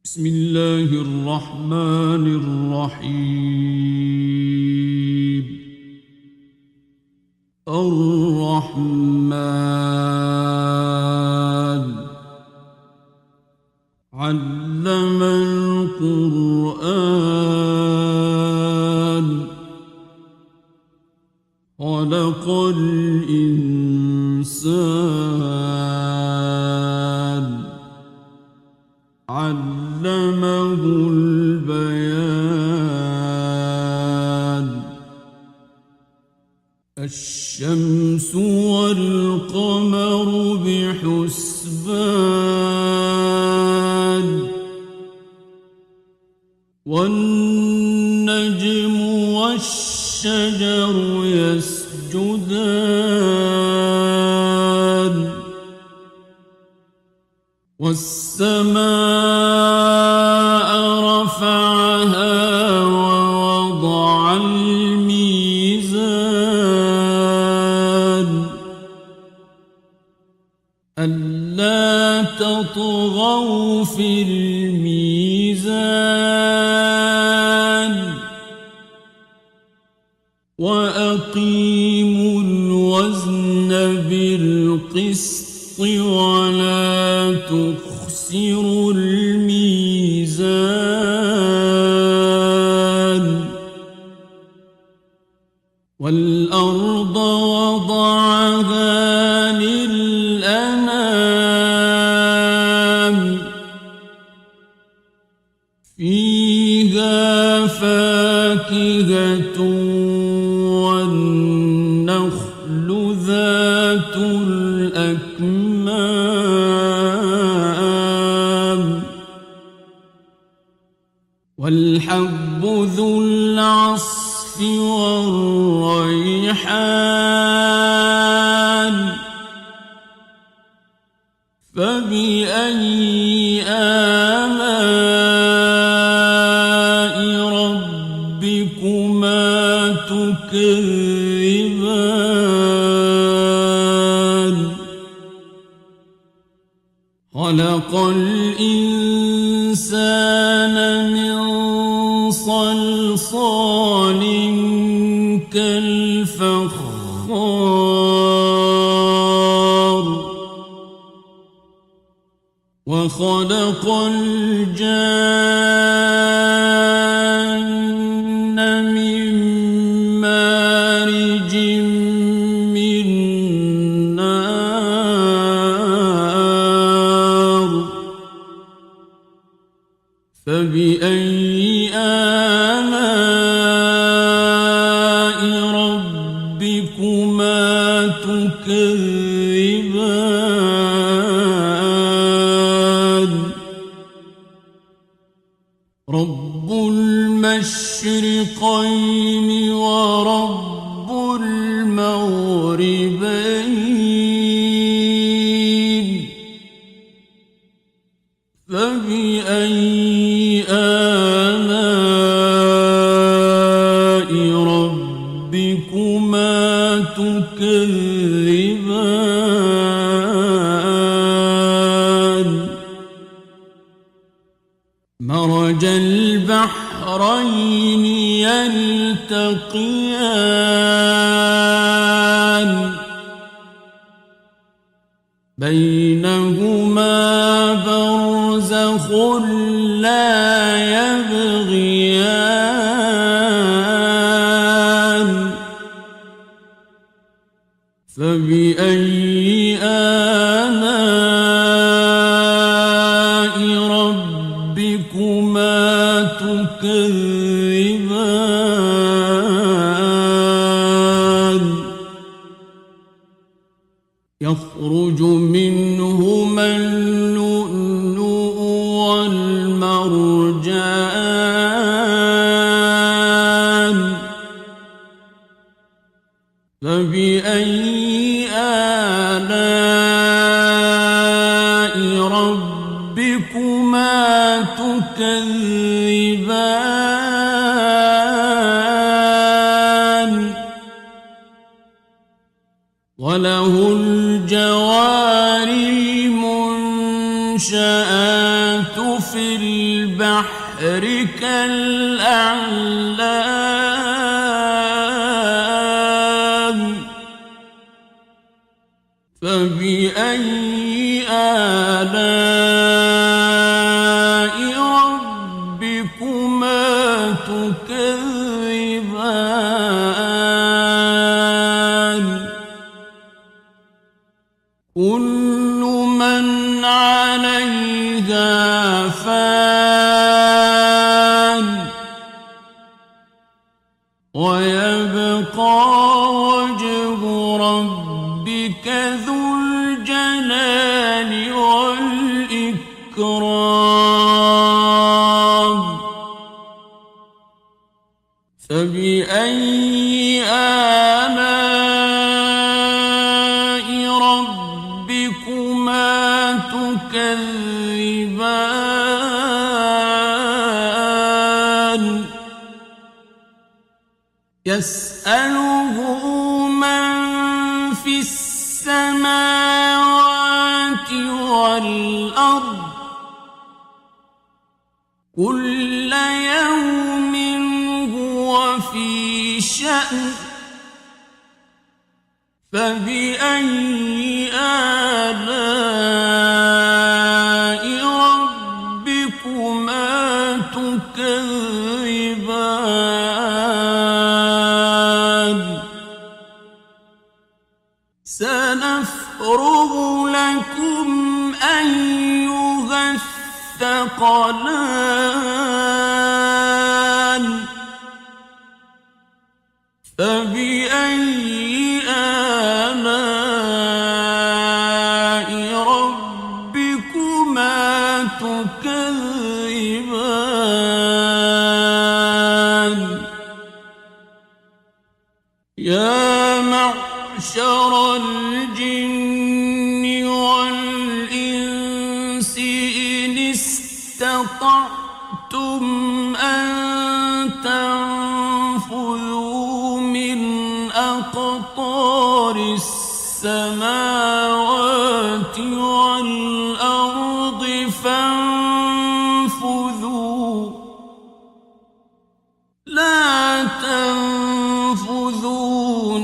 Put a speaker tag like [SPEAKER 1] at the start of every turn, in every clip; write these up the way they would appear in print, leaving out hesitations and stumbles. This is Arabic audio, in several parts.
[SPEAKER 1] بسم الله الرحمن الرحيم. الرحمن علم القرآن خلق الإنسان علمه البيان. الشمس والقمر بحسبان والنجم والشجر يسجدان والسماء رفعها ووضع الميزان ألا تطغوا في الميزان وأقيموا الوزن بالقسط ولا تخسروا الميزان والأرض وضعها للأنام فيها فاكهة والنخل ذات الأكمام والحب ذو العصف والريحان فبأي آلاء ربكما تكذبان خلق الإنسان من صلصال كالفخار وخلق الجان من مارج من نار فبأي آلاء ربكما تكذبان رب المشرقين ورب المغربين فبأي آلاء ربكما تكذبان مرج البحرين يلتقيان بينهما برزخ لا يبغيان فبأي آلاء ربكما تكذبان يخرج منهما اللؤلؤ والمرجان فبأي آلاء ربكما تكذبان وله الجوار المنشآت في البحر كالأعلام فبأي آلاء ربكما تكذبان كل من عليها فان ويبقى وجه ربك ذو الجلال والإكرام فبأي آلاء ربكما تكذبان يسأله من في السماوات والأرض كل يوم هو في شأن فبأي آلاء ربكما تكذبان سنفرغ لكم أيها الثقلان فبأي آلاء ربكما تكذبان يا معشر الجن والإنس إن استطعتم أن تنفذوا من أقطار السماوات والأرض فانفذوا لا تنفذون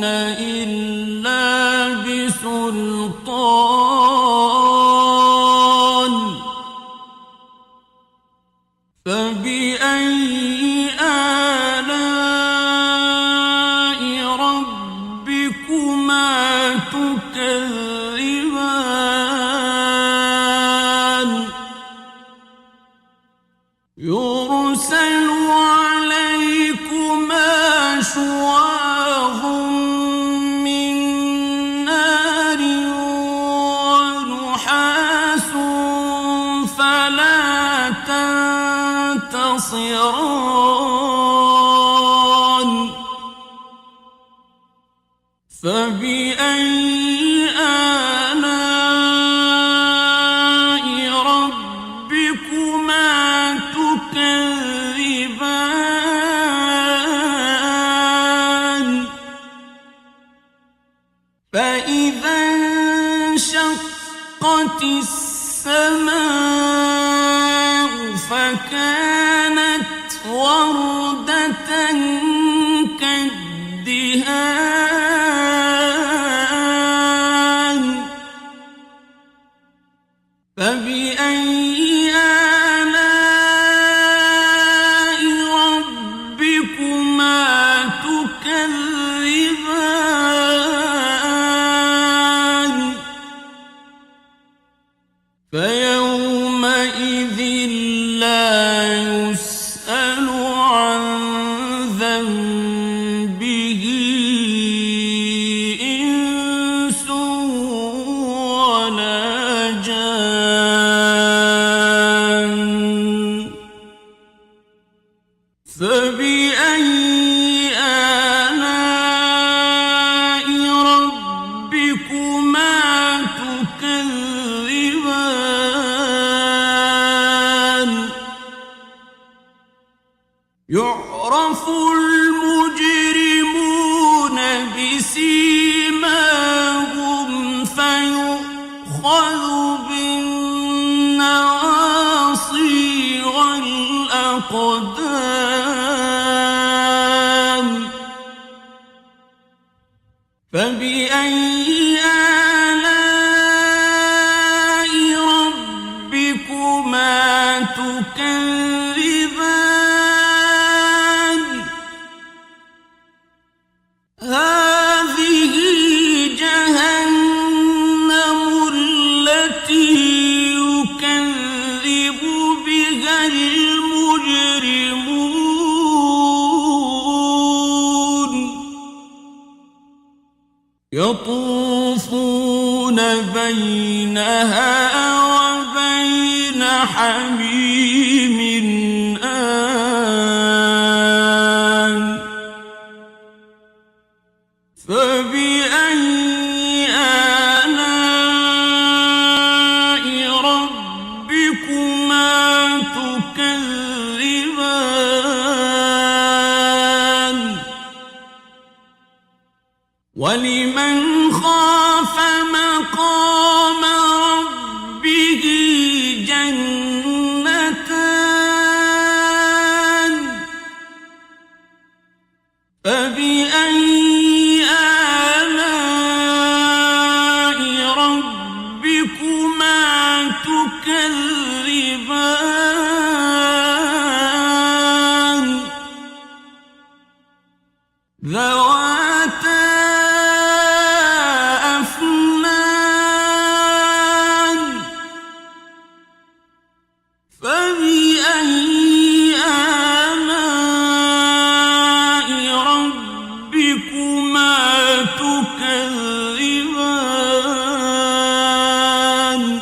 [SPEAKER 1] إلا بسلطان فبأي آلاء ربكما تكذبان يرسل عليكما شواظ من نار ونحاس فلا تنتصران فبأي آلاء ربكما تكذبان فإذا انشقت السماء فكانت وردة كالدهان فبأي آلاء ربكما تكذبان فيومئذ لا يسأل عن ذنبه إنس ولا جان فبأي آلاء ربكما تكذبان يعرف المجرمون بسيماهم فيؤخذ بالنواصي الأقدام فبأي آلاء ربكما تكذبان هذه جهنم التي يكذب بها المجرمون يطوفون بينها وبين حميم آن فبأي آلاء ربكما تكذبان ولمن خاف مقام ربه جنتان فبأي آلاء ربكما تكذبان ذواتا أفنان فبأي آلاء ربكما تكذبان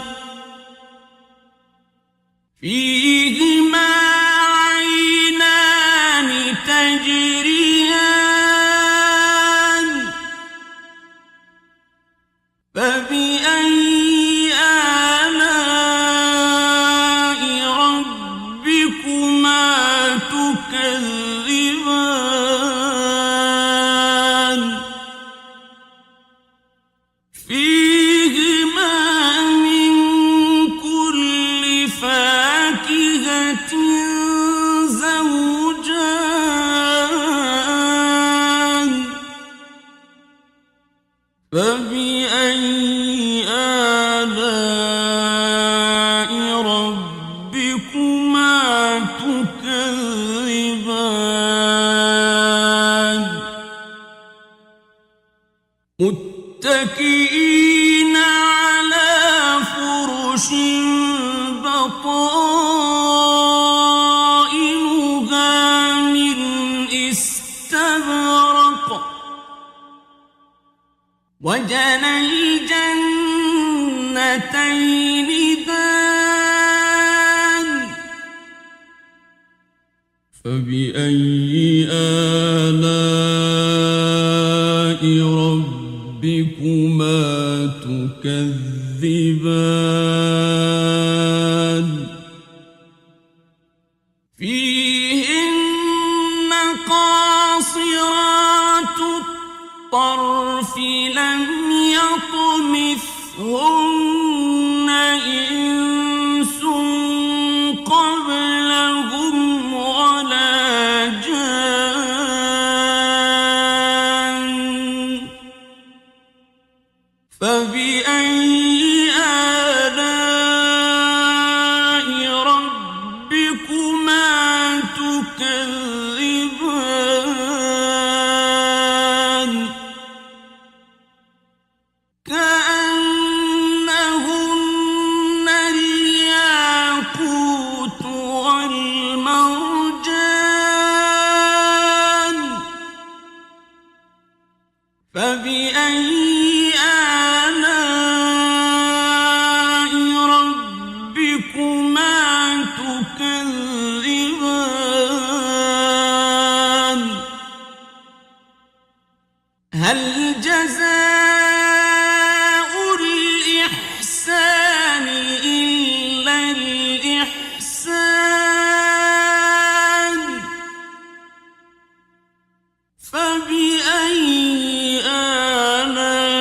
[SPEAKER 1] فيهما عينان تجريان فبأي آلاء ربكما تكذبان فيهما من كل فاكهة زوجان فبأي آلاء ربكما تكذبان متكئين على فرش بطائنها من استبرق وجنى الجنتين دان فبأي آلاء ربكما تكذبان فيهن قاصرات الطرف لم يطمثهن إنس قبلهم ولا جان فبأي آلاء ربكما تكذبان كأنهن الياقوت والمرجان فبأي آلاء ربكما تكذبان هل جزاء الإحسان إلا الإحسان فبأي آلاء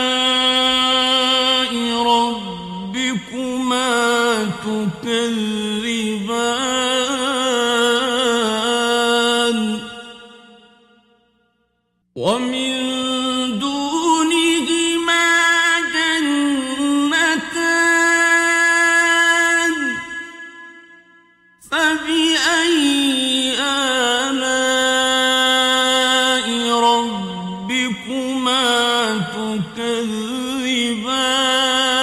[SPEAKER 1] ومن دونهما جنتان فبأي آلاء ربكما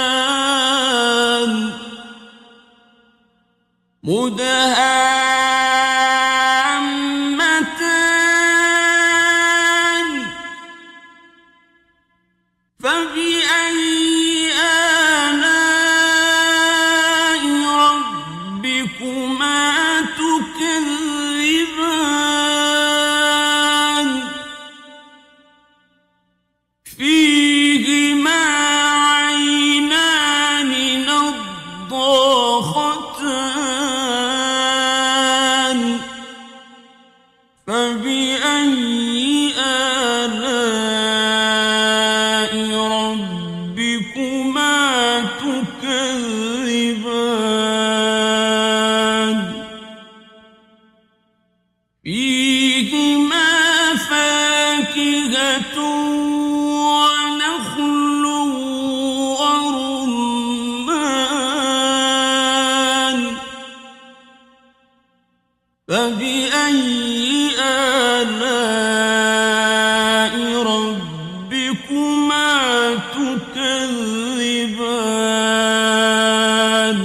[SPEAKER 1] تكذبان مدهامتان فبأي آلاء ربكما تكذبان فيهما عينان نضاختان فبأي آلاء ربكما تكذبان فيهما فاكهة ونخل ورمان فبأي آلاء ربكما تكذبان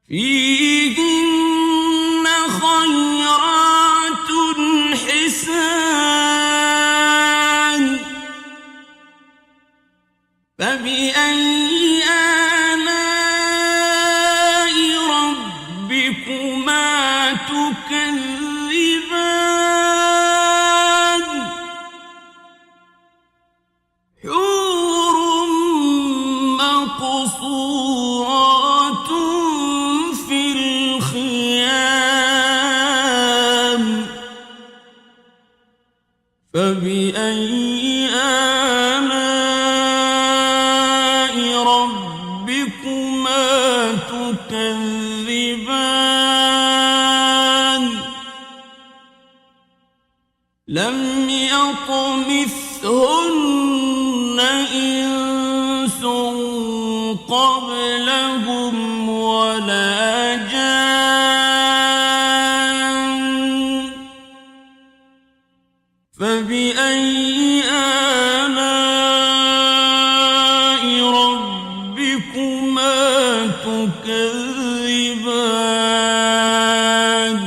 [SPEAKER 1] فيهن خيرات حسان فبأي آلاء ربكما تكذبان حور مقصورات في الخيام فبأي آلاء ربكما تكذبان لم يطمثهن إنس قبلهم ولا جان فبأي آلاء ربكما تكذبان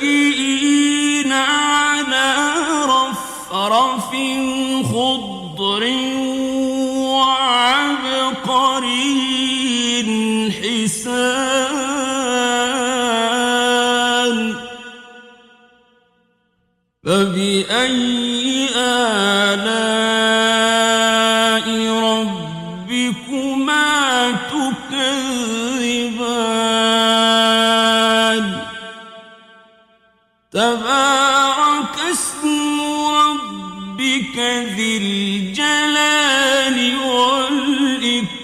[SPEAKER 1] متكئين على رفرف خضر وعبقري حسان فبأي آلاء ربكما تكذبان تبارك اسم ربك ذي الجلال والإكرام